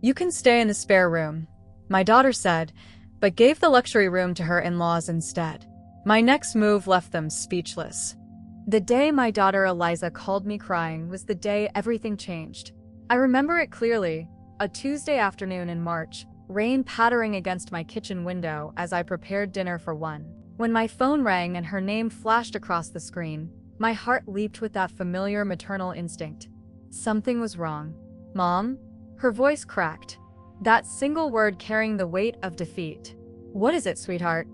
"You can stay in the spare room," my daughter said, but gave the luxury room to her in-laws instead. My next move left them speechless. The day my daughter Eliza called me crying was the day everything changed. I remember it clearly, a Tuesday afternoon in March, rain pattering against my kitchen window as I prepared dinner for one. When my phone rang and her name flashed across the screen, my heart leaped with that familiar maternal instinct. Something was wrong. "Mom?" Her voice cracked, that single word carrying the weight of defeat. "What is it, sweetheart?"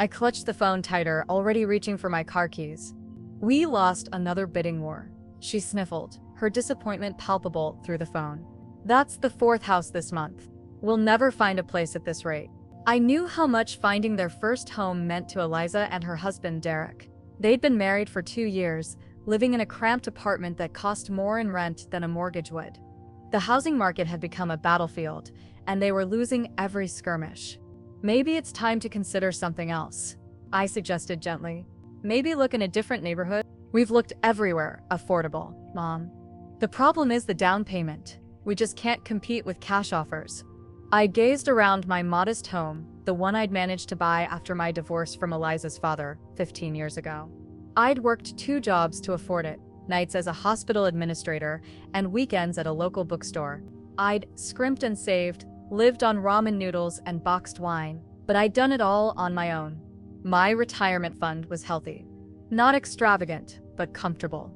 I clutched the phone tighter, already reaching for my car keys. "We lost another bidding war," she sniffled, her disappointment palpable through the phone. "That's the fourth house this month. We'll never find a place at this rate." I knew how much finding their first home meant to Eliza and her husband Derek. They'd been married for 2 years, living in a cramped apartment that cost more in rent than a mortgage would. The housing market had become a battlefield, and they were losing every skirmish. "Maybe it's time to consider something else," I suggested gently. "Maybe look in a different neighborhood." "We've looked everywhere affordable, Mom. The problem is the down payment. We just can't compete with cash offers." I gazed around my modest home, the one I'd managed to buy after my divorce from Eliza's father 15 years ago. I'd worked 2 jobs to afford it, nights as a hospital administrator and weekends at a local bookstore. I'd scrimped and saved, lived on ramen noodles and boxed wine, but I'd done it all on my own. My retirement fund was healthy. Not extravagant, but comfortable.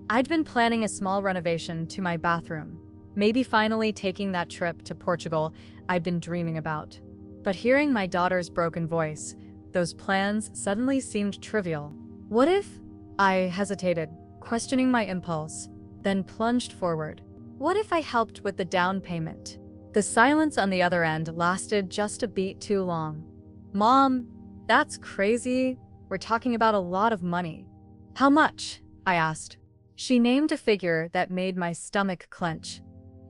I'd been planning a small renovation to my bathroom, maybe finally taking that trip to Portugal I'd been dreaming about. But hearing my daughter's broken voice, those plans suddenly seemed trivial. "What if?" I hesitated, questioning my impulse, then plunged forward. "What if I helped with the down payment?" The silence on the other end lasted just a beat too long. "Mom, that's crazy. We're talking about a lot of money." "How much?" I asked. She named a figure that made my stomach clench.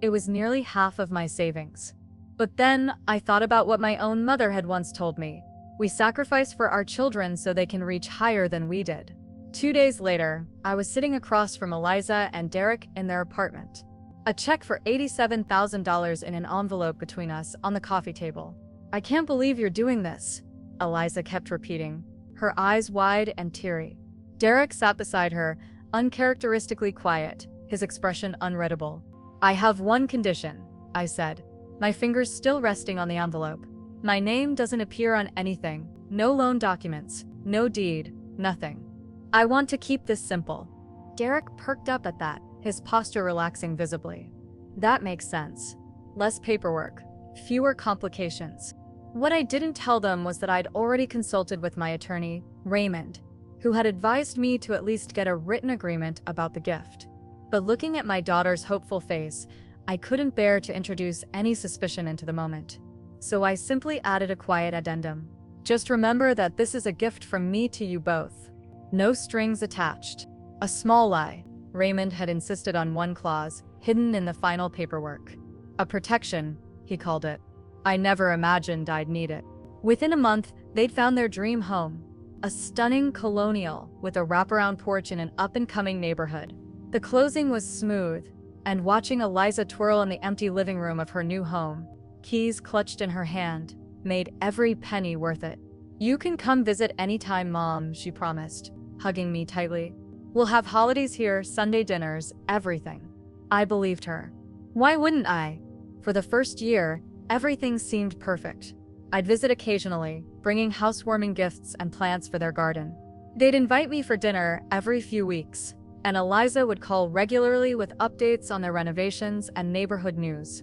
It was nearly half of my savings. But then I thought about what my own mother had once told me. We sacrifice for our children so they can reach higher than we did. 2 days later, I was sitting across from Eliza and Derek in their apartment. A check for $87,000 in an envelope between us on the coffee table. "I can't believe you're doing this," Eliza kept repeating, her eyes wide and teary. Derek sat beside her, uncharacteristically quiet, his expression unreadable. "I have one condition," I said, my fingers still resting on the envelope. "My name doesn't appear on anything, no loan documents, no deed, nothing. I want to keep this simple." Derek perked up at that, his posture relaxing visibly. "That makes sense. Less paperwork, fewer complications." What I didn't tell them was that I'd already consulted with my attorney, Raymond, who had advised me to at least get a written agreement about the gift. But looking at my daughter's hopeful face, I couldn't bear to introduce any suspicion into the moment. So I simply added a quiet addendum. "Just remember that this is a gift from me to you both. No strings attached." A small lie. Raymond had insisted on one clause, hidden in the final paperwork. A protection, he called it. I never imagined I'd need it. Within a month, they'd found their dream home. A stunning colonial with a wraparound porch in an up-and-coming neighborhood. The closing was smooth, and watching Eliza twirl in the empty living room of her new home, keys clutched in her hand, made every penny worth it. "You can come visit anytime, Mom," she promised, hugging me tightly. "We'll have holidays here, Sunday dinners, everything." I believed her. Why wouldn't I? For the first year, everything seemed perfect. I'd visit occasionally, bringing housewarming gifts and plants for their garden. They'd invite me for dinner every few weeks, and Eliza would call regularly with updates on their renovations and neighborhood news.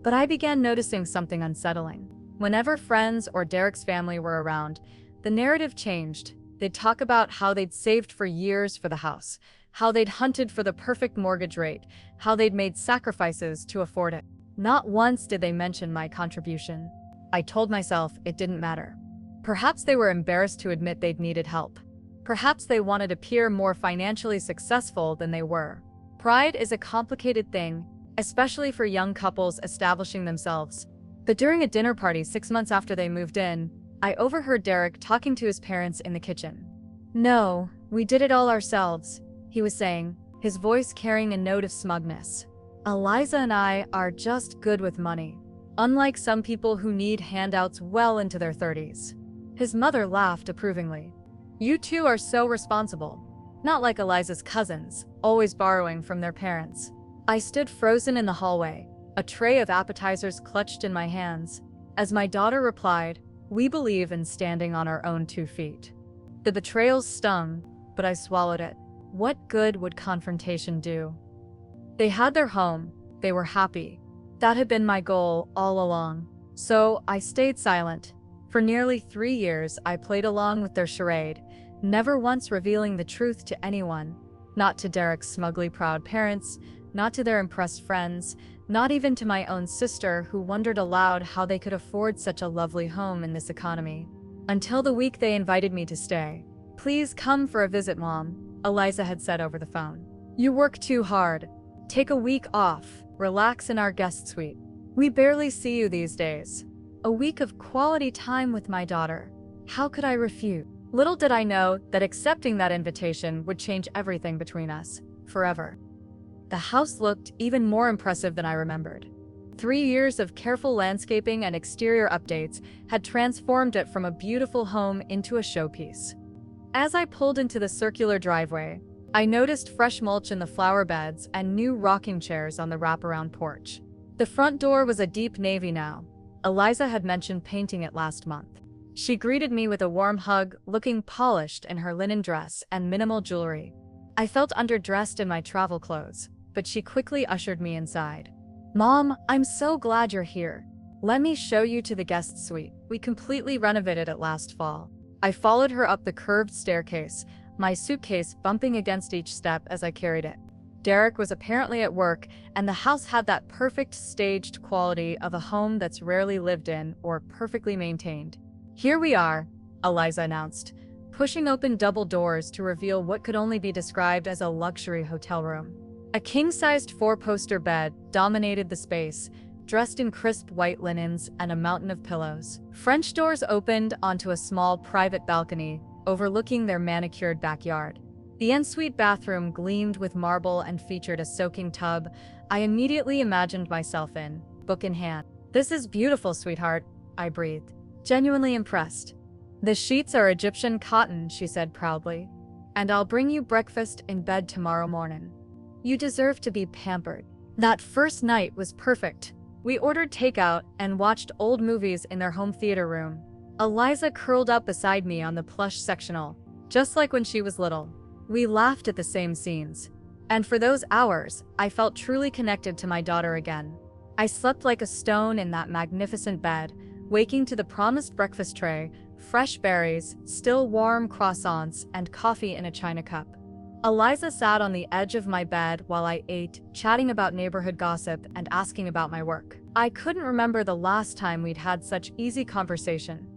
But I began noticing something unsettling. Whenever friends or Derek's family were around, the narrative changed. They'd talk about how they'd saved for years for the house, how they'd hunted for the perfect mortgage rate, how they'd made sacrifices to afford it. Not once did they mention my contribution. I told myself it didn't matter. Perhaps they were embarrassed to admit they'd needed help. Perhaps they wanted to appear more financially successful than they were. Pride is a complicated thing, especially for young couples establishing themselves. But during a dinner party 6 months after they moved in, I overheard Derek talking to his parents in the kitchen. "No, we did it all ourselves," he was saying, his voice carrying a note of smugness. Eliza and I are just good with money, unlike some people who need handouts well into their 30s. His mother laughed approvingly. You two are so responsible. Not like Eliza's cousins, always borrowing from their parents. I stood frozen in the hallway, a tray of appetizers clutched in my hands, as my daughter replied, "We believe in standing on our own 2 feet." The betrayal stung, but I swallowed it. What good would confrontation do? They had their home, they were happy. That had been my goal all along. So I stayed silent. For nearly 3 years, I played along with their charade, never once revealing the truth to anyone. Not to Derek's smugly proud parents, not to their impressed friends, not even to my own sister who wondered aloud how they could afford such a lovely home in this economy. Until the week they invited me to stay. "Please come for a visit, Mom," Eliza had said over the phone. "You work too hard. Take a week off, relax in our guest suite. We barely see you these days." A week of quality time with my daughter. How could I refuse? Little did I know that accepting that invitation would change everything between us, forever. The house looked even more impressive than I remembered. 3 years of careful landscaping and exterior updates had transformed it from a beautiful home into a showpiece. As I pulled into the circular driveway, I noticed fresh mulch in the flower beds and new rocking chairs on the wraparound porch. The front door was a deep navy now. Eliza had mentioned painting it last month. She greeted me with a warm hug, looking polished in her linen dress and minimal jewelry. I felt underdressed in my travel clothes, but she quickly ushered me inside. "Mom, I'm so glad you're here. Let me show you to the guest suite. We completely renovated it last fall." I followed her up the curved staircase, my suitcase bumping against each step as I carried it. Derek was apparently at work, and the house had that perfect staged quality of a home that's rarely lived in or perfectly maintained. "Here we are," Eliza announced, pushing open double doors to reveal what could only be described as a luxury hotel room. A king-sized 4-poster bed dominated the space, dressed in crisp white linens and a mountain of pillows. French doors opened onto a small private balcony, overlooking their manicured backyard. The ensuite bathroom gleamed with marble and featured a soaking tub I immediately imagined myself in, book in hand. "This is beautiful, sweetheart," I breathed, genuinely impressed. "The sheets are Egyptian cotton," she said proudly, "and I'll bring you breakfast in bed tomorrow morning. You deserve to be pampered." That first night was perfect. We ordered takeout and watched old movies in their home theater room. Eliza curled up beside me on the plush sectional, just like when she was little. We laughed at the same scenes. And for those hours, I felt truly connected to my daughter again. I slept like a stone in that magnificent bed, waking to the promised breakfast tray, fresh berries, still warm croissants, and coffee in a china cup. Eliza sat on the edge of my bed while I ate, chatting about neighborhood gossip and asking about my work. I couldn't remember the last time we'd had such easy conversation.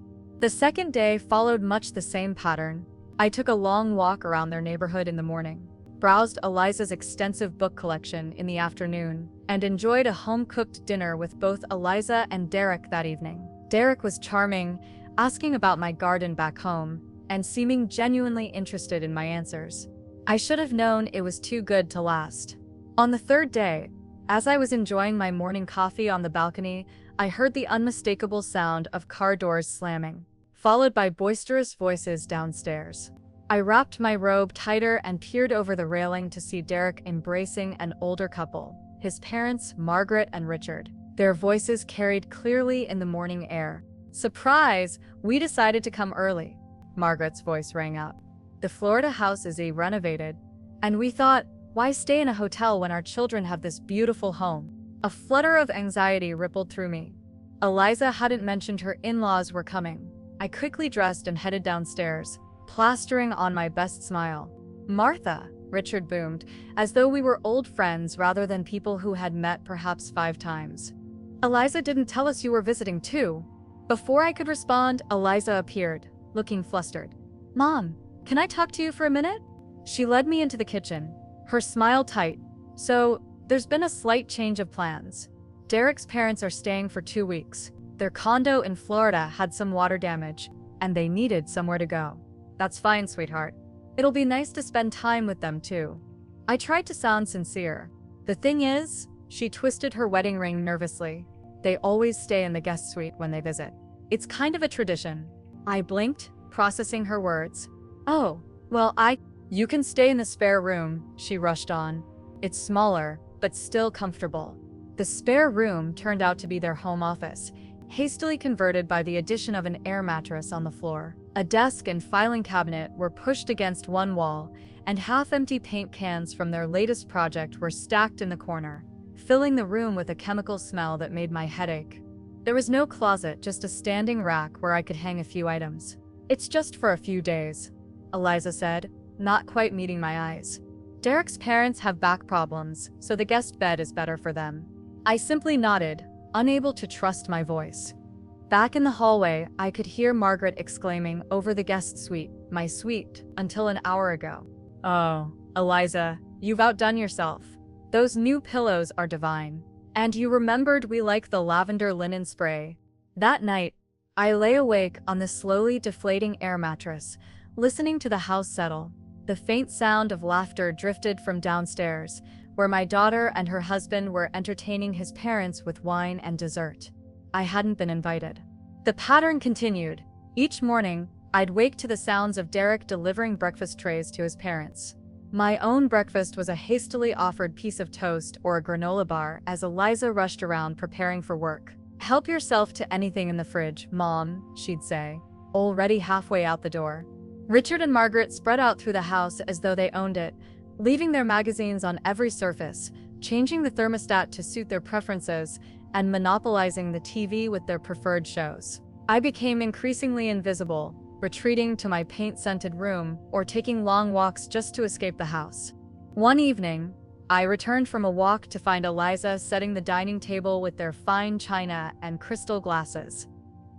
The second day followed much the same pattern. I took a long walk around their neighborhood in the morning, browsed Eliza's extensive book collection in the afternoon, and enjoyed a home-cooked dinner with both Eliza and Derek that evening. Derek was charming, asking about my garden back home, and seeming genuinely interested in my answers. I should have known it was too good to last. On the third day, as I was enjoying my morning coffee on the balcony, I heard the unmistakable sound of car doors slamming, followed by boisterous voices downstairs. I wrapped my robe tighter and peered over the railing to see Derek embracing an older couple, his parents, Margaret and Richard. Their voices carried clearly in the morning air. "Surprise! We decided to come early," Margaret's voice rang out. "The Florida house is renovated, and we thought, why stay in a hotel when our children have this beautiful home?" A flutter of anxiety rippled through me. Eliza hadn't mentioned her in-laws were coming. I quickly dressed and headed downstairs, plastering on my best smile. "Martha," Richard boomed, as though we were old friends rather than people who had met perhaps 5 times. "Eliza didn't tell us you were visiting too." Before I could respond, Eliza appeared, looking flustered. "Mom, can I talk to you for a minute?" She led me into the kitchen, her smile tight. "So, there's been a slight change of plans. Derek's parents are staying for 2 weeks. Their condo in Florida had some water damage, and they needed somewhere to go." "That's fine, sweetheart. It'll be nice to spend time with them too." I tried to sound sincere. "The thing is, She twisted her wedding ring nervously. They always stay in the guest suite when they visit. It's kind of a tradition. I blinked, processing her words. Oh, well, You can stay in the spare room, she rushed on. It's smaller, but still comfortable. The spare room turned out to be their home office, hastily converted by the addition of an air mattress on the floor. A desk and filing cabinet were pushed against one wall, and half-empty paint cans from their latest project were stacked in the corner, filling the room with a chemical smell that made my head ache. There was no closet, just a standing rack where I could hang a few items. It's just for a few days, Eliza said, not quite meeting my eyes. Derek's parents have back problems, so the guest bed is better for them. I simply nodded, unable to trust my voice. Back in the hallway, I could hear Margaret exclaiming over the guest suite, my suite, until an hour ago. Oh, Eliza, you've outdone yourself. Those new pillows are divine. And you remembered we like the lavender linen spray. That night, I lay awake on the slowly deflating air mattress, listening to the house settle. The faint sound of laughter drifted from downstairs, where my daughter and her husband were entertaining his parents with wine and dessert. I hadn't been invited. The pattern continued. Each morning, I'd wake to the sounds of Derek delivering breakfast trays to his parents. My own breakfast was a hastily offered piece of toast or a granola bar as Eliza rushed around preparing for work. Help yourself to anything in the fridge, Mom, she'd say, already halfway out the door. Richard and Margaret spread out through the house as though they owned it, leaving their magazines on every surface, changing the thermostat to suit their preferences, and monopolizing the TV with their preferred shows. I became increasingly invisible, retreating to my paint-scented room or taking long walks just to escape the house. One evening, I returned from a walk to find Eliza setting the dining table with their fine china and crystal glasses.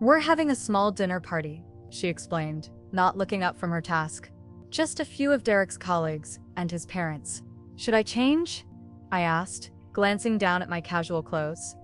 We're having a small dinner party, she explained, not looking up from her task. Just a few of Derek's colleagues and his parents. Should I change? I asked, glancing down at my casual clothes.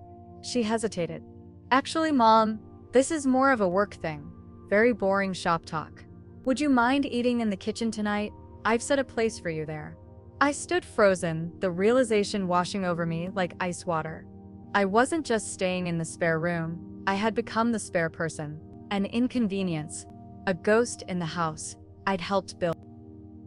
She hesitated. Actually, Mom, this is more of a work thing. Very boring shop talk. Would you mind eating in the kitchen tonight? I've set a place for you there. I stood frozen, the realization washing over me like ice water. I wasn't just staying in the spare room, I had become the spare person. An inconvenience. A ghost in the house I'd helped build.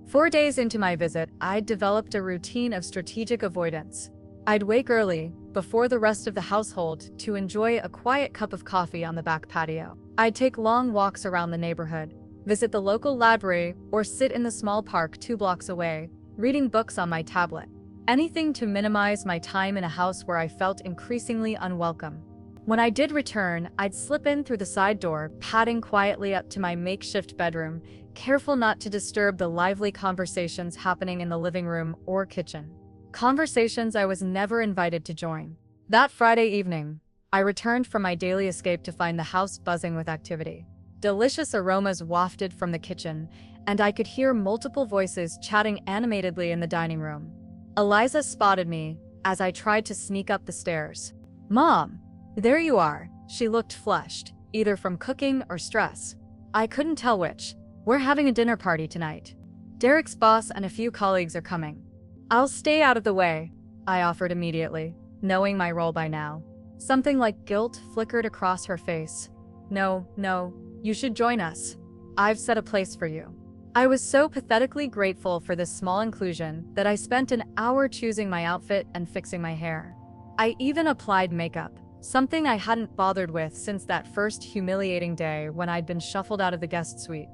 4 days into my visit, I'd developed a routine of strategic avoidance. I'd wake early, before the rest of the household, to enjoy a quiet cup of coffee on the back patio. I'd take long walks around the neighborhood, visit the local library, or sit in the small park 2 blocks away, reading books on my tablet. Anything to minimize my time in a house where I felt increasingly unwelcome. When I did return, I'd slip in through the side door, padding quietly up to my makeshift bedroom, careful not to disturb the lively conversations happening in the living room or kitchen. Conversations I was never invited to join. That Friday evening, I returned from my daily escape to find the house buzzing with activity. Delicious aromas wafted from the kitchen, and I could hear multiple voices chatting animatedly in the dining room. Eliza spotted me as I tried to sneak up the stairs. Mom, there you are. She looked flushed, either from cooking or stress. I couldn't tell which. We're having a dinner party tonight. Derek's boss and a few colleagues are coming. I'll stay out of the way, I offered immediately, knowing my role by now. Something like guilt flickered across her face. No, you should join us. I've set a place for you. I was so pathetically grateful for this small inclusion that I spent an hour choosing my outfit and fixing my hair. I even applied makeup, something I hadn't bothered with since that first humiliating day when I'd been shuffled out of the guest suite.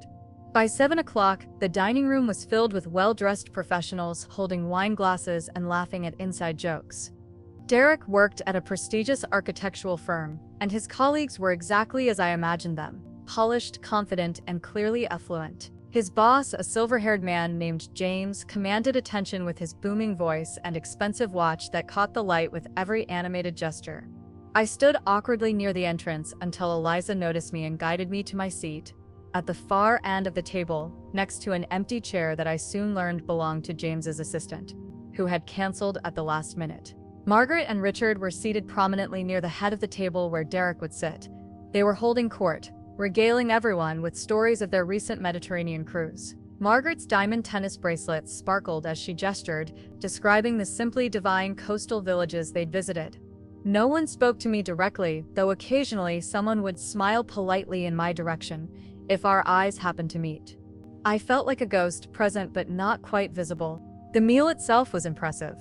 By 7 o'clock, the dining room was filled with well-dressed professionals holding wine glasses and laughing at inside jokes. Derek worked at a prestigious architectural firm, and his colleagues were exactly as I imagined them, polished, confident, and clearly affluent. His boss, a silver-haired man named James, commanded attention with his booming voice and expensive watch that caught the light with every animated gesture. I stood awkwardly near the entrance until Eliza noticed me and guided me to my seat, at the far end of the table, next to an empty chair that I soon learned belonged to James's assistant, who had canceled at the last minute. Margaret and Richard were seated prominently near the head of the table where Derek would sit. They were holding court, regaling everyone with stories of their recent Mediterranean cruise. Margaret's diamond tennis bracelets sparkled as she gestured, describing the simply divine coastal villages they'd visited. No one spoke to me directly, though occasionally someone would smile politely in my direction, if our eyes happened to meet. I felt like a ghost, present but not quite visible. The meal itself was impressive.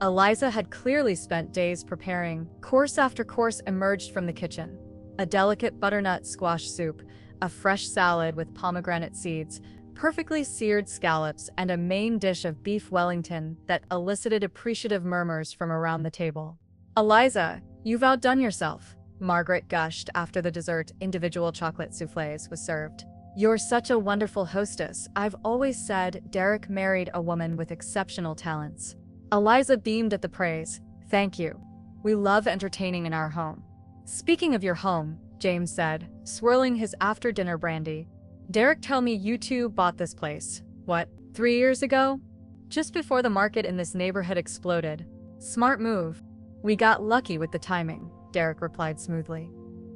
Eliza had clearly spent days preparing. Course after course emerged from the kitchen. A delicate butternut squash soup, a fresh salad with pomegranate seeds, perfectly seared scallops, and a main dish of beef Wellington that elicited appreciative murmurs from around the table. "Eliza, you've outdone yourself," Margaret gushed after the dessert individual chocolate soufflés was served. "You're such a wonderful hostess. I've always said Derek married a woman with exceptional talents." Eliza beamed at the praise. "Thank you. We love entertaining in our home." "Speaking of your home," James said, swirling his after-dinner brandy, "Derek told me you two bought this place, what, 3 years ago? Just before the market in this neighborhood exploded. Smart move." "We got lucky with the timing," Derek replied smoothly.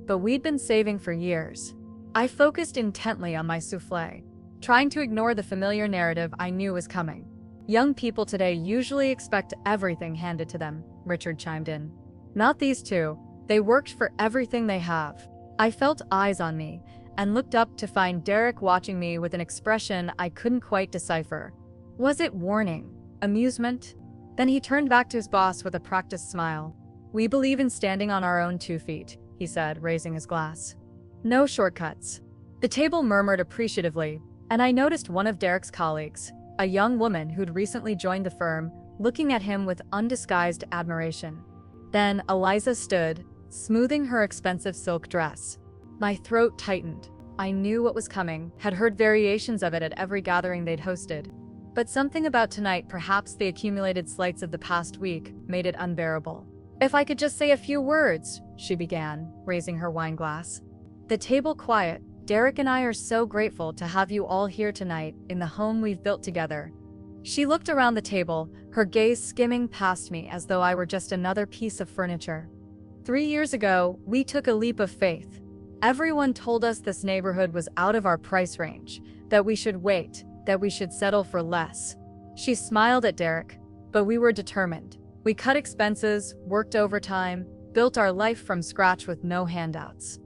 "But we'd been saving for years." I focused intently on my soufflé, trying to ignore the familiar narrative I knew was coming. "Young people today usually expect everything handed to them," Richard chimed in. "Not these two. They worked for everything they have." I felt eyes on me, and looked up to find Derek watching me with an expression I couldn't quite decipher. Was it warning? Amusement? Then he turned back to his boss with a practiced smile. "We believe in standing on our own 2 feet," he said, raising his glass. "No shortcuts." The table murmured appreciatively, and I noticed one of Derek's colleagues, a young woman who'd recently joined the firm, looking at him with undisguised admiration. Then Eliza stood, smoothing her expensive silk dress. My throat tightened. I knew what was coming, had heard variations of it at every gathering they'd hosted. But something about tonight, perhaps the accumulated slights of the past week, made it unbearable. "If I could just say a few words," she began, raising her wine glass. "The table quiet. Derek and I are so grateful to have you all here tonight, in the home we've built together." She looked around the table, her gaze skimming past me as though I were just another piece of furniture. 3 years ago, we took a leap of faith. Everyone told us this neighborhood was out of our price range, that we should wait, that we should settle for less. She smiled at Derek, but we were determined. We cut expenses, worked overtime, built our life from scratch with no handouts.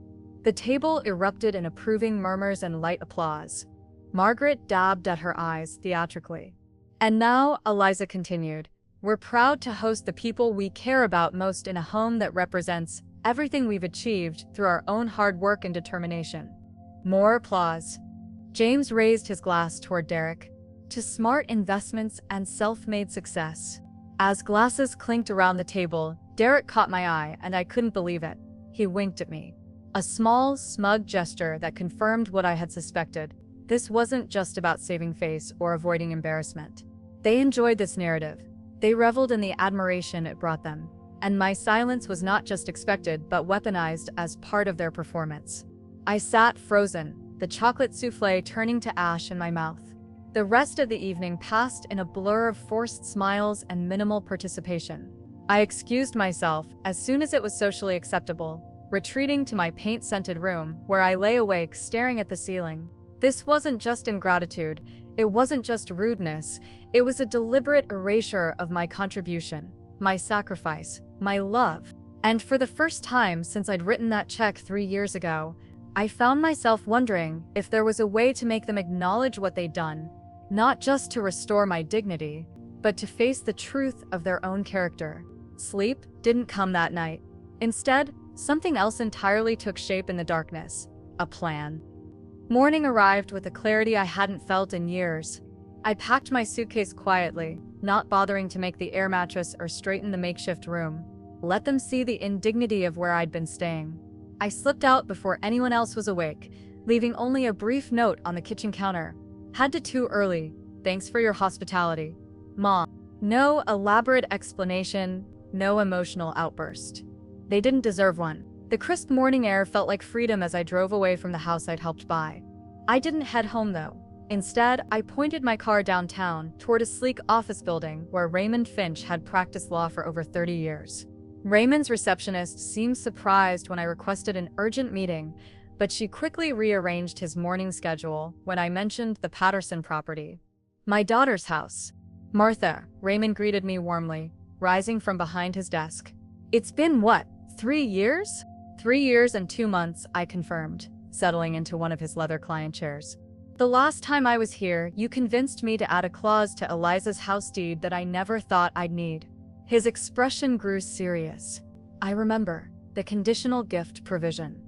The table erupted in approving murmurs and light applause. Margaret dabbed at her eyes theatrically. "And now," Eliza continued, "we're proud to host the people we care about most in a home that represents everything we've achieved through our own hard work and determination." More applause. James raised his glass toward Derek. "To smart investments and self-made success." As glasses clinked around the table, Derek caught my eye, and I couldn't believe it. He winked at me. A small, smug gesture that confirmed what I had suspected. This wasn't just about saving face or avoiding embarrassment. They enjoyed this narrative. They reveled in the admiration it brought them. And my silence was not just expected, but weaponized as part of their performance. I sat frozen, the chocolate soufflé turning to ash in my mouth. The rest of the evening passed in a blur of forced smiles and minimal participation. I excused myself as soon as it was socially acceptable, retreating to my paint-scented room, where I lay awake staring at the ceiling. This wasn't just ingratitude, it wasn't just rudeness, it was a deliberate erasure of my contribution, my sacrifice, my love. And for the first time since I'd written that check 3 years ago, I found myself wondering if there was a way to make them acknowledge what they'd done, not just to restore my dignity, but to face the truth of their own character. Sleep didn't come that night. Instead, something else entirely took shape in the darkness. A plan. Morning arrived with a clarity I hadn't felt in years. I packed my suitcase quietly, not bothering to make the air mattress or straighten the makeshift room. Let them see the indignity of where I'd been staying. I slipped out before anyone else was awake, leaving only a brief note on the kitchen counter. "Had to too early. Thanks for your hospitality. Mom." No elaborate explanation, no emotional outburst. They didn't deserve one. The crisp morning air felt like freedom as I drove away from the house I'd helped buy. I didn't head home though. Instead, I pointed my car downtown toward a sleek office building where Raymond Finch had practiced law for over 30 years. Raymond's receptionist seemed surprised when I requested an urgent meeting, but she quickly rearranged his morning schedule when I mentioned the Patterson property. My daughter's house. Martha, Raymond greeted me warmly, rising from behind his desk. It's been what, 3 years? 3 years and 2 months, I confirmed, settling into one of his leather client chairs. The last time I was here, you convinced me to add a clause to Eliza's house deed that I never thought I'd need. His expression grew serious. I remember, the conditional gift provision.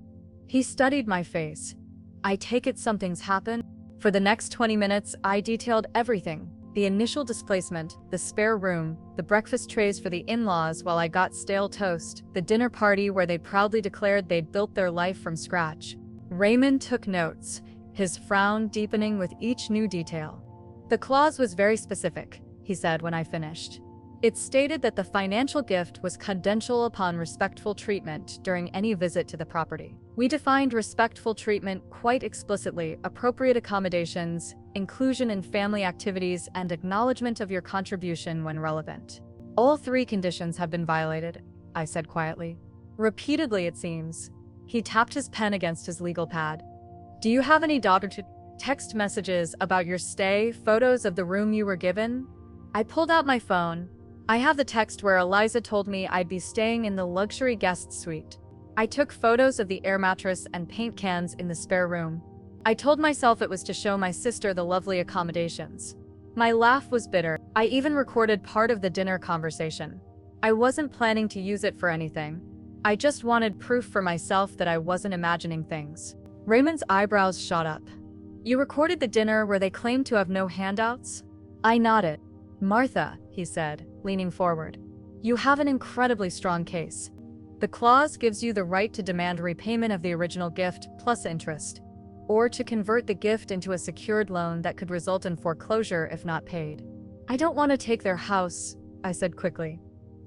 He studied my face. I take it something's happened? For the next 20 minutes, I detailed everything. The initial displacement, the spare room, the breakfast trays for the in-laws while I got stale toast, the dinner party where they proudly declared they'd built their life from scratch. Raymond took notes, his frown deepening with each new detail. The clause was very specific, he said when I finished. It stated that the financial gift was confidential upon respectful treatment during any visit to the property. We defined respectful treatment quite explicitly: appropriate accommodations, inclusion in family activities, and acknowledgement of your contribution when relevant. All 3 conditions have been violated, I said quietly. Repeatedly, it seems. He tapped his pen against his legal pad. Do you have any text messages about your stay, photos of the room you were given? I pulled out my phone. I have the text where Eliza told me I'd be staying in the luxury guest suite. I took photos of the air mattress and paint cans in the spare room. I told myself it was to show my sister the lovely accommodations. My laugh was bitter. I even recorded part of the dinner conversation. I wasn't planning to use it for anything. I just wanted proof for myself that I wasn't imagining things. Raymond's eyebrows shot up. You recorded the dinner where they claimed to have no handouts? I nodded. Martha, he said, leaning forward. You have an incredibly strong case. The clause gives you the right to demand repayment of the original gift plus interest, or to convert the gift into a secured loan that could result in foreclosure if not paid. I don't want to take their house, I said quickly.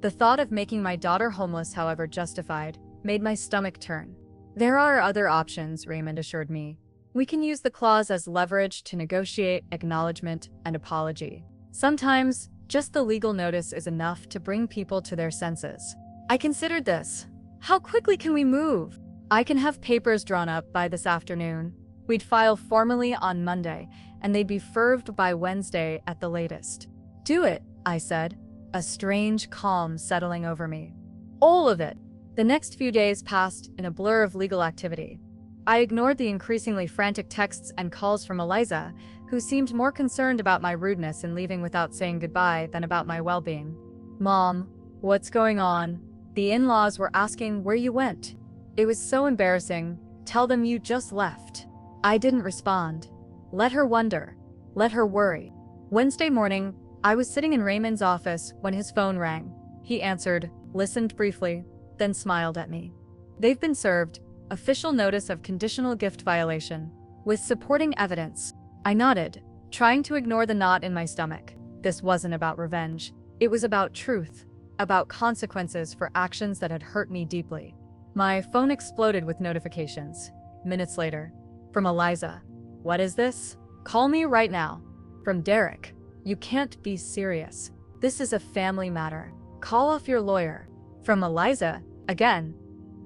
The thought of making my daughter homeless, however justified, made my stomach turn. There are other options, Raymond assured me. We can use the clause as leverage to negotiate acknowledgement and apology. Sometimes, just the legal notice is enough to bring people to their senses. I considered this. How quickly can we move? I can have papers drawn up by this afternoon. We'd file formally on Monday, and they'd be served by Wednesday at the latest. Do it, I said, a strange calm settling over me. All of it. The next few days passed in a blur of legal activity. I ignored the increasingly frantic texts and calls from Eliza, who seemed more concerned about my rudeness in leaving without saying goodbye than about my well-being. Mom, what's going on? The in-laws were asking where you went. It was so embarrassing. Tell them you just left. I didn't respond. Let her wonder. Let her worry. Wednesday morning, I was sitting in Raymond's office when his phone rang. He answered, listened briefly, then smiled at me. They've been served. Official notice of conditional gift violation, with supporting evidence. I nodded, trying to ignore the knot in my stomach. This wasn't about revenge. It was about truth, about consequences for actions that had hurt me deeply. My phone exploded with notifications. Minutes later, from Eliza. What is this? Call me right now. From Derek. You can't be serious. This is a family matter. Call off your lawyer. From Eliza, again.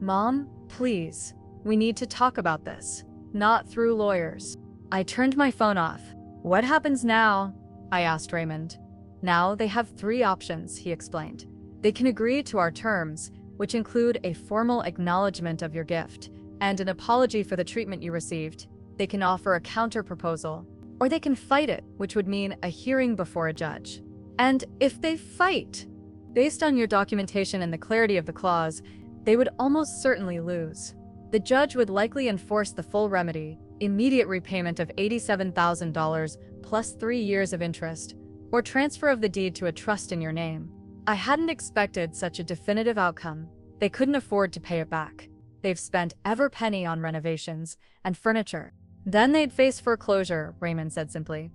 Mom, please. We need to talk about this. Not through lawyers. I turned my phone off. What happens now? I asked Raymond. Now they have 3 options, he explained. They can agree to our terms, which include a formal acknowledgement of your gift and an apology for the treatment you received. They can offer a counter-proposal, or they can fight it, which would mean a hearing before a judge. And if they fight, based on your documentation and the clarity of the clause, they would almost certainly lose. The judge would likely enforce the full remedy, immediate repayment of $87,000 plus 3 years of interest, or transfer of the deed to a trust in your name. I hadn't expected such a definitive outcome. They couldn't afford to pay it back. They've spent every penny on renovations and furniture. Then they'd face foreclosure, Raymond said simply.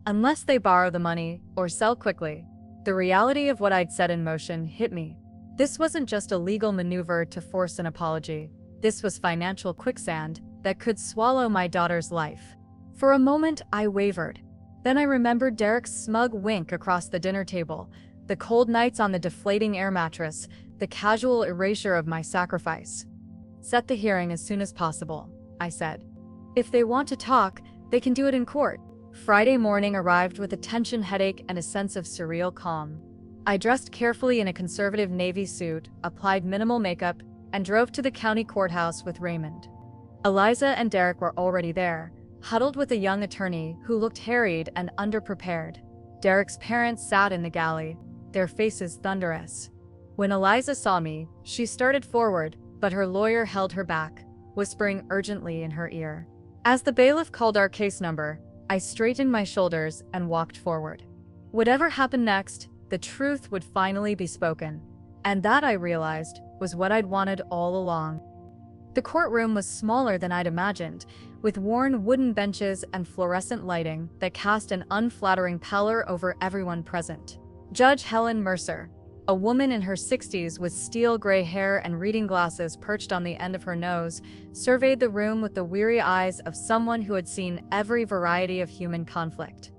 Unless they borrow the money or sell quickly. The reality of what I'd set in motion hit me. This wasn't just a legal maneuver to force an apology. This was financial quicksand that could swallow my daughter's life. For a moment, I wavered. Then I remembered Derek's smug wink across the dinner table, the cold nights on the deflating air mattress, the casual erasure of my sacrifice. Set the hearing as soon as possible. I said. If they want to talk, they can do it in court. Friday morning arrived with a tension headache and a sense of surreal calm. I dressed carefully in a conservative navy suit, applied minimal makeup, and drove to the county courthouse with Raymond. Eliza and Derek were already there, huddled with a young attorney who looked harried and underprepared. Derek's parents sat in the galley, their faces thunderous. When Eliza saw me, she started forward, but her lawyer held her back, whispering urgently in her ear. As the bailiff called our case number, I straightened my shoulders and walked forward. Whatever happened next, the truth would finally be spoken. And that, I realized, was what I'd wanted all along. The courtroom was smaller than I'd imagined, with worn wooden benches and fluorescent lighting that cast an unflattering pallor over everyone present. Judge Helen Mercer, a woman in her 60s with steel gray hair and reading glasses perched on the end of her nose, surveyed the room with the weary eyes of someone who had seen every variety of human conflict.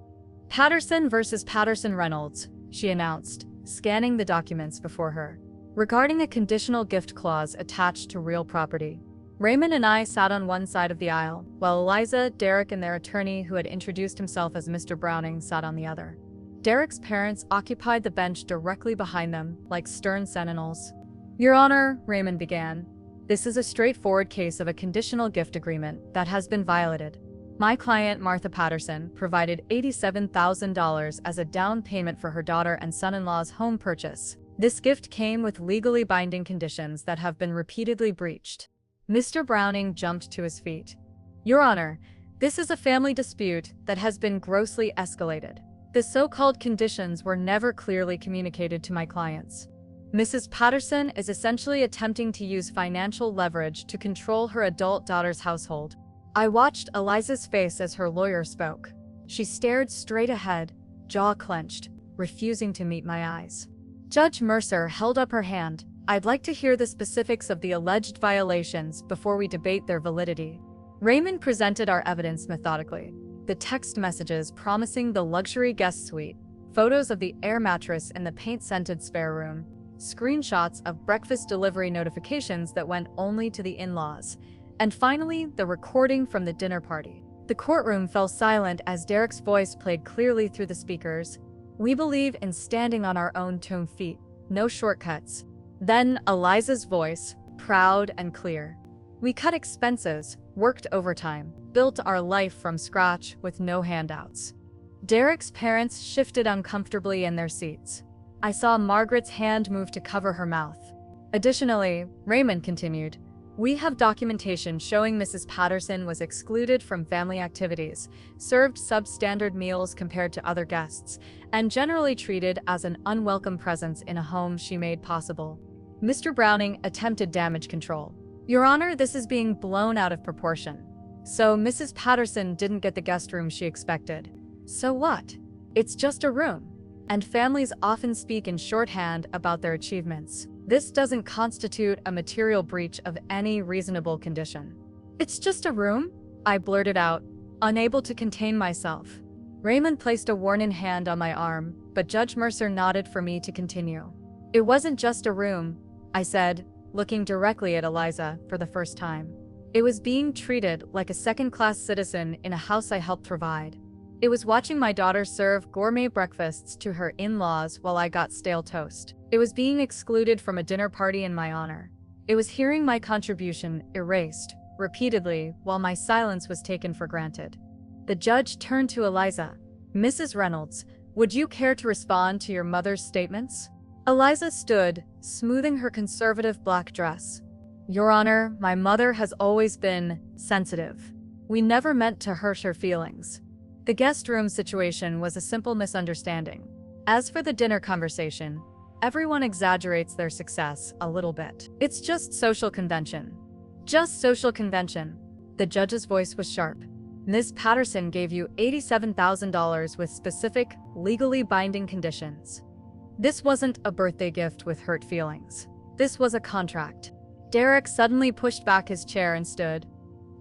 Patterson versus Patterson Reynolds, she announced, scanning the documents before her. Regarding a conditional gift clause attached to real property. Raymond and I sat on one side of the aisle, while Eliza, Derek, and their attorney, who had introduced himself as Mr. Browning, sat on the other. Derek's parents occupied the bench directly behind them, like stern sentinels. Your Honor, Raymond began, this is a straightforward case of a conditional gift agreement that has been violated. My client, Martha Patterson, provided $87,000 as a down payment for her daughter and son-in-law's home purchase. This gift came with legally binding conditions that have been repeatedly breached. Mr. Browning jumped to his feet. Your Honor, this is a family dispute that has been grossly escalated. The so-called conditions were never clearly communicated to my clients. Mrs. Patterson is essentially attempting to use financial leverage to control her adult daughter's household. I watched Eliza's face as her lawyer spoke. She stared straight ahead, jaw clenched, refusing to meet my eyes. Judge Mercer held up her hand. I'd like to hear the specifics of the alleged violations before we debate their validity. Raymond presented our evidence methodically. The text messages promising the luxury guest suite, photos of the air mattress in the paint-scented spare room, screenshots of breakfast delivery notifications that went only to the in-laws, and finally, the recording from the dinner party. The courtroom fell silent as Derek's voice played clearly through the speakers. We believe in standing on our own 2 feet, no shortcuts. Then Eliza's voice, proud and clear. We cut expenses, worked overtime, built our life from scratch with no handouts. Derek's parents shifted uncomfortably in their seats. I saw Margaret's hand move to cover her mouth. Additionally, Raymond continued, we have documentation showing Mrs. Patterson was excluded from family activities, served substandard meals compared to other guests, and generally treated as an unwelcome presence in a home she made possible. Mr. Browning attempted damage control. Your Honor, this is being blown out of proportion. So Mrs. Patterson didn't get the guest room she expected. So what? It's just a room. And families often speak in shorthand about their achievements. This doesn't constitute a material breach of any reasonable condition. It's just a room? I blurted out, unable to contain myself. Raymond placed a warning hand on my arm, but Judge Mercer nodded for me to continue. It wasn't just a room, I said, looking directly at Eliza for the first time. It was being treated like a second-class citizen in a house I helped provide. It was watching my daughter serve gourmet breakfasts to her in-laws while I got stale toast. It was being excluded from a dinner party in my honor. It was hearing my contribution erased, repeatedly, while my silence was taken for granted. The judge turned to Eliza. Mrs. Reynolds, would you care to respond to your mother's statements? Eliza stood, smoothing her conservative black dress. Your Honor, my mother has always been sensitive. We never meant to hurt her feelings. The guest room situation was a simple misunderstanding. As for the dinner conversation, everyone exaggerates their success a little bit. It's just social convention. Just social convention. The judge's voice was sharp. Ms. Patterson gave you $87,000 with specific, legally binding conditions. This wasn't a birthday gift with hurt feelings. This was a contract. Derek suddenly pushed back his chair and stood.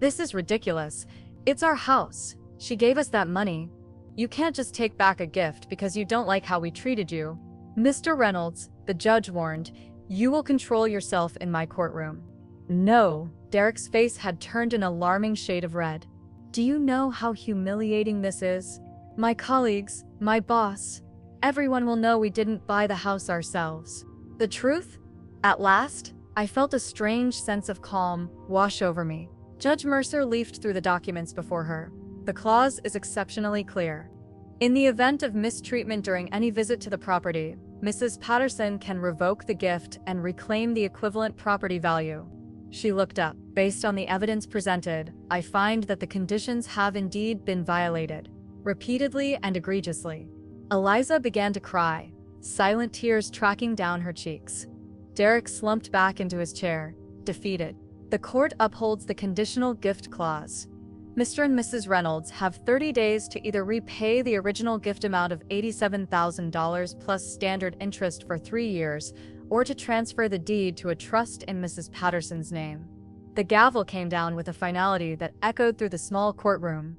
This is ridiculous. It's our house. She gave us that money. You can't just take back a gift because you don't like how we treated you. Mr. Reynolds, the judge warned, you will control yourself in my courtroom. No, Derek's face had turned an alarming shade of red. Do you know how humiliating this is? My colleagues, my boss, everyone will know we didn't buy the house ourselves. The truth? At last, I felt a strange sense of calm wash over me. Judge Mercer leafed through the documents before her. The clause is exceptionally clear. In the event of mistreatment during any visit to the property, Mrs. Patterson can revoke the gift and reclaim the equivalent property value. She looked up. Based on the evidence presented, I find that the conditions have indeed been violated, repeatedly and egregiously. Eliza began to cry, silent tears tracking down her cheeks. Derek slumped back into his chair, defeated. The court upholds the conditional gift clause. Mr. and Mrs. Reynolds have 30 days to either repay the original gift amount of $87,000 plus standard interest for 3 years, or to transfer the deed to a trust in Mrs. Patterson's name. The gavel came down with a finality that echoed through the small courtroom.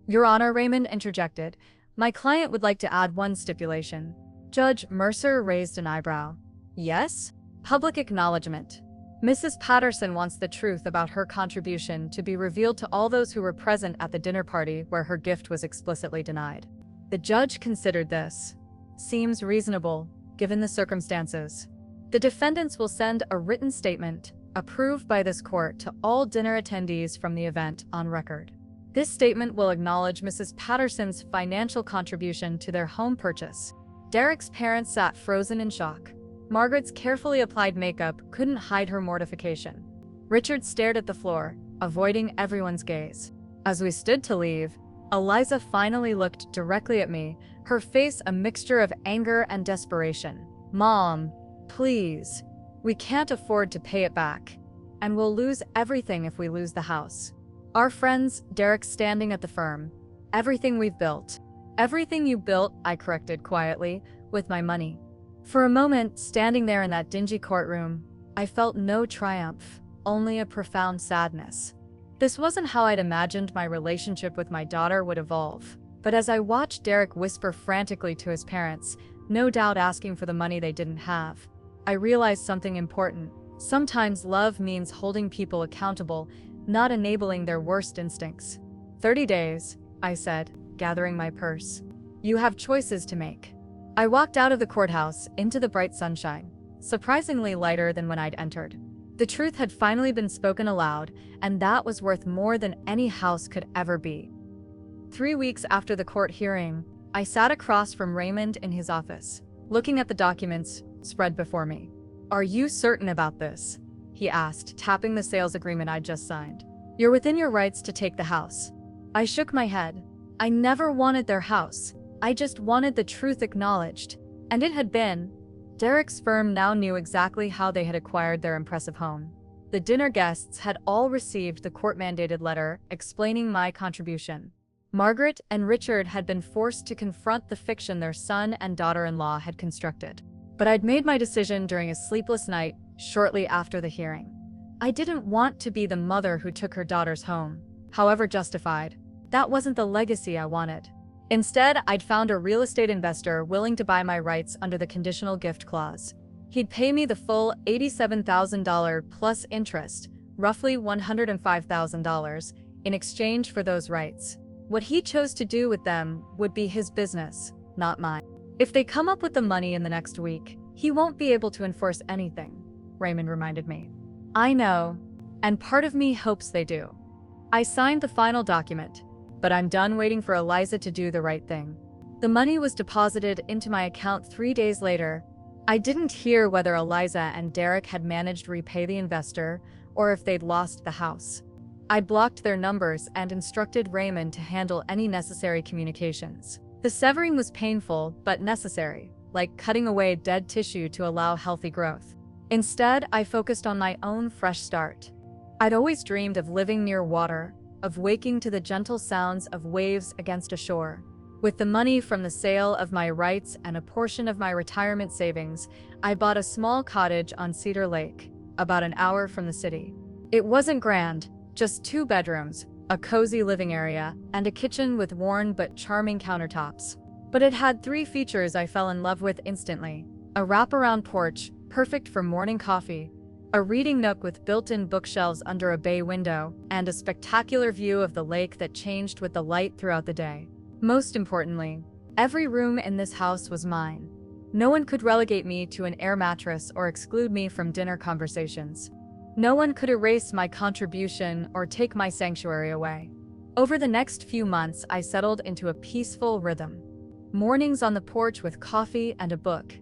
Your Honor, Raymond interjected, my client would like to add one stipulation. Judge Mercer raised an eyebrow. Yes? Public acknowledgement. Mrs. Patterson wants the truth about her contribution to be revealed to all those who were present at the dinner party where her gift was explicitly denied. The judge considered this. Seems reasonable, given the circumstances. The defendants will send a written statement, approved by this court, to all dinner attendees from the event on record. This statement will acknowledge Mrs. Patterson's financial contribution to their home purchase. Derek's parents sat frozen in shock. Margaret's carefully applied makeup couldn't hide her mortification. Richard stared at the floor, avoiding everyone's gaze. As we stood to leave, Eliza finally looked directly at me, her face a mixture of anger and desperation. Mom, please. We can't afford to pay it back. And we'll lose everything if we lose the house. Our friends, Derek standing at the firm. Everything we've built. Everything you built, I corrected quietly, with my money. For a moment, standing there in that dingy courtroom, I felt no triumph, only a profound sadness. This wasn't how I'd imagined my relationship with my daughter would evolve. But as I watched Derek whisper frantically to his parents, no doubt asking for the money they didn't have, I realized something important. Sometimes love means holding people accountable, not enabling their worst instincts. 30 days, I said, gathering my purse. You have choices to make. I walked out of the courthouse into the bright sunshine, surprisingly lighter than when I'd entered. The truth had finally been spoken aloud, and that was worth more than any house could ever be. 3 weeks after the court hearing, I sat across from Raymond in his office, looking at the documents spread before me. Are you certain about this? He asked, tapping the sales agreement I'd just signed. You're within your rights to take the house. I shook my head. I never wanted their house. I just wanted the truth acknowledged. And it had been. Derek's firm now knew exactly how they had acquired their impressive home. The dinner guests had all received the court-mandated letter explaining my contribution. Margaret and Richard had been forced to confront the fiction their son and daughter-in-law had constructed. But I'd made my decision during a sleepless night shortly after the hearing. I didn't want to be the mother who took her daughters home, however justified. That wasn't the legacy I wanted. Instead, I'd found a real estate investor willing to buy my rights under the conditional gift clause. He'd pay me the full $87,000 plus interest, roughly $105,000, in exchange for those rights. What he chose to do with them would be his business, not mine. If they come up with the money in the next week, he won't be able to enforce anything, Raymond reminded me. I know, and part of me hopes they do. I signed the final document, but I'm done waiting for Eliza to do the right thing. The money was deposited into my account 3 days later. I didn't hear whether Eliza and Derek had managed to repay the investor or if they'd lost the house. I blocked their numbers and instructed Raymond to handle any necessary communications. The severing was painful but necessary, like cutting away dead tissue to allow healthy growth. Instead, I focused on my own fresh start. I'd always dreamed of living near water, of waking to the gentle sounds of waves against a shore. With the money from the sale of my rights and a portion of my retirement savings, I bought a small cottage on Cedar Lake, about an hour from the city. It wasn't grand, just 2 bedrooms, a cozy living area, and a kitchen with worn but charming countertops. But it had 3 features I fell in love with instantly. A wraparound porch, perfect for morning coffee, a reading nook with built-in bookshelves under a bay window, and a spectacular view of the lake that changed with the light throughout the day. Most importantly, every room in this house was mine. No one could relegate me to an air mattress or exclude me from dinner conversations. No one could erase my contribution or take my sanctuary away. Over the next few months, I settled into a peaceful rhythm. Mornings on the porch with coffee and a book.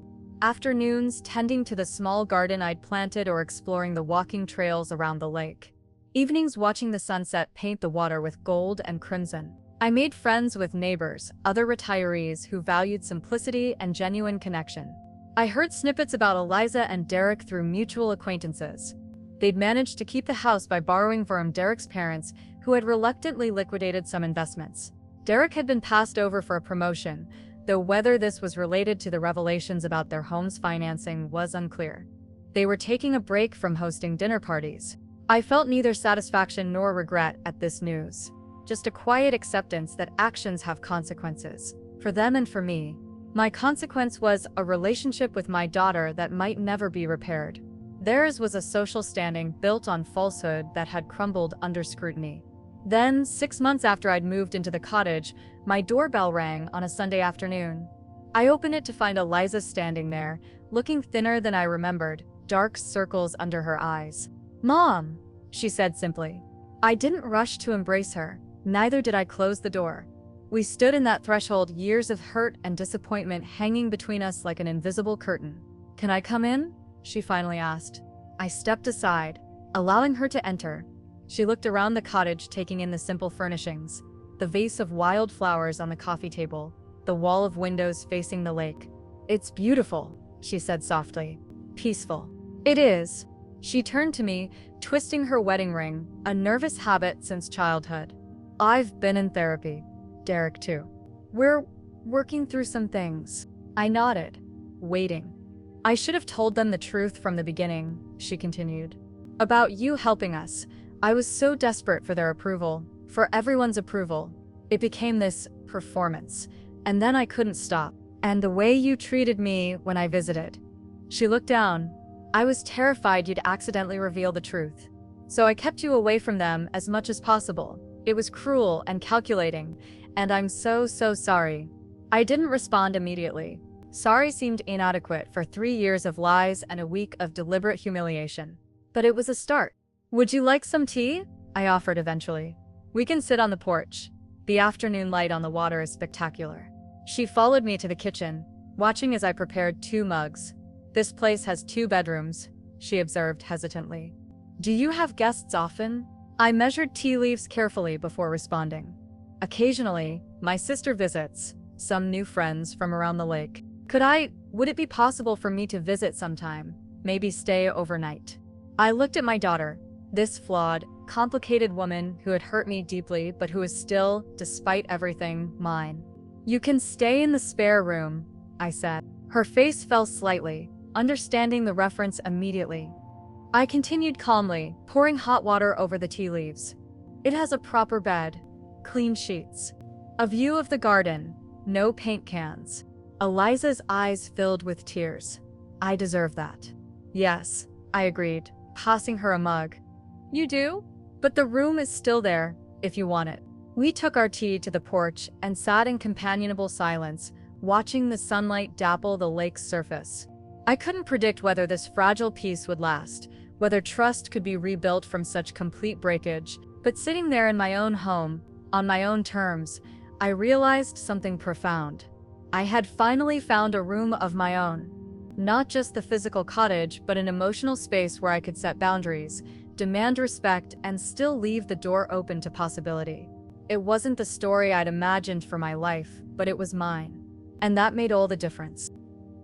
Afternoons tending to the small garden I'd planted or exploring the walking trails around the lake. Evenings watching the sunset paint the water with gold and crimson. I made friends with neighbors, other retirees who valued simplicity and genuine connection. I heard snippets about Eliza and Derek through mutual acquaintances. They'd managed to keep the house by borrowing from Derek's parents, who had reluctantly liquidated some investments. Derek had been passed over for a promotion, though whether this was related to the revelations about their home's financing was unclear. They were taking a break from hosting dinner parties. I felt neither satisfaction nor regret at this news. Just a quiet acceptance that actions have consequences, for them and for me. My consequence was a relationship with my daughter that might never be repaired. Theirs was a social standing built on falsehood that had crumbled under scrutiny. Then, 6 months after I'd moved into the cottage, my doorbell rang on a Sunday afternoon. I opened it to find Eliza standing there, looking thinner than I remembered, dark circles under her eyes. "Mom," she said simply. I didn't rush to embrace her, neither did I close the door. We stood in that threshold, years of hurt and disappointment hanging between us like an invisible curtain. "Can I come in?" she finally asked. I stepped aside, allowing her to enter. She looked around the cottage, taking in the simple furnishings, the vase of wild flowers on the coffee table, the wall of windows facing the lake. "It's beautiful," she said softly. "Peaceful." "It is." She turned to me, twisting her wedding ring, a nervous habit since childhood. "I've been in therapy. Derek too. We're working through some things." I nodded, waiting. "I should have told them the truth from the beginning," she continued. "About you helping us. I was so desperate for their approval, for everyone's approval. It became this performance, and then I couldn't stop. And the way you treated me when I visited." She looked down. "I was terrified you'd accidentally reveal the truth. So I kept you away from them as much as possible. It was cruel and calculating, and I'm so sorry." I didn't respond immediately. Sorry seemed inadequate for 3 years of lies and a week of deliberate humiliation. But it was a start. "Would you like some tea?" I offered eventually. "We can sit on the porch. The afternoon light on the water is spectacular." She followed me to the kitchen, watching as I prepared 2 mugs. "This place has 2 bedrooms," she observed hesitantly. "Do you have guests often?" I measured tea leaves carefully before responding. "Occasionally, my sister visits, some new friends from around the lake. Would it be possible for me to visit sometime, maybe stay overnight?" I looked at my daughter, this flawed, complicated woman who had hurt me deeply but who was still, despite everything, mine. "You can stay in the spare room," I said. Her face fell slightly, understanding the reference immediately. I continued calmly, pouring hot water over the tea leaves. "It has a proper bed, clean sheets, a view of the garden, no paint cans." Eliza's eyes filled with tears. "I deserve that." "Yes," I agreed, passing her a mug. "You do? But the room is still there, if you want it." We took our tea to the porch and sat in companionable silence, watching the sunlight dapple the lake's surface. I couldn't predict whether this fragile peace would last, whether trust could be rebuilt from such complete breakage, but sitting there in my own home, on my own terms, I realized something profound. I had finally found a room of my own. Not just the physical cottage, but an emotional space where I could set boundaries, demand respect, and still leave the door open to possibility. It wasn't the story I'd imagined for my life, but it was mine. And that made all the difference.